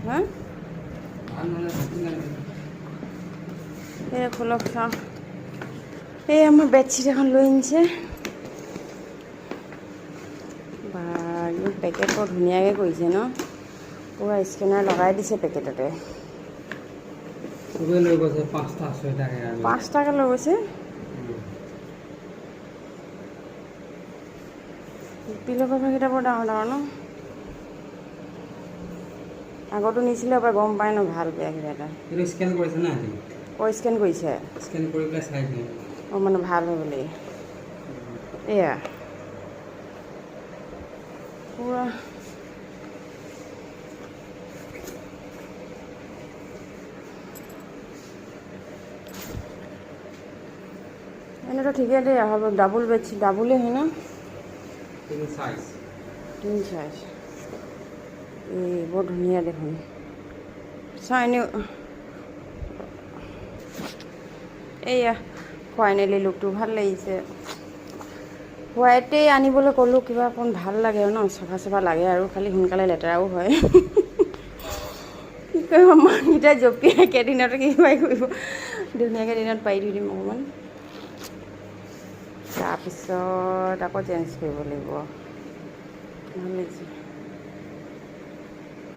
হা এই খোলক চাওঁ এই আমাৰ বেডশ্বীট এখন লৈ আনিছে বা পেকেট বৰ ধুনীয়াকৈ কৰিছে ন পুৰা স্কেনাৰ লগাই দিছে পেকেটতে 5টাকৈ লৈ গৈছে পিলো কভাৰকেইটা বৰ ডাঙৰ ডাঙৰ ন আগতো নিছিলে এবাৰ গম পাই ন ভাল বেয়া কিবা এটা স্কেন কৰিছে না স্কেন কৰিছে স্কেন কৰি পেলাই চাই দিয়ে মানে ভাল হয় বুলি এয়া পুৰা এনেতো ঠিকে দেই হ'ব ডাবুল বেডশ্বীট ডাবুলেই হয় ন তিন সাইজ এই বৰ ধুনীয়া দেখোন চাই এনেও এইয়া ফাইনেলি লুকটো ভাল লাগিছে হোৱাইটেই আনিবলৈ ক'লোঁ কিবা অকণ ভাল লাগে ন চাফা চাফা লাগে আৰু খালি সোনকালে লেতেৰাও হয় কি কৰিব মানুহকেইটা জঁপিয়াই একেদিনতে কিবা কৰিব ধুনীয়াকৈ দিনত পাৰি থৈ দিম অকণমান তাৰপিছত আকৌ চেঞ্জ কৰিব লাগিব ভাল লাগিছে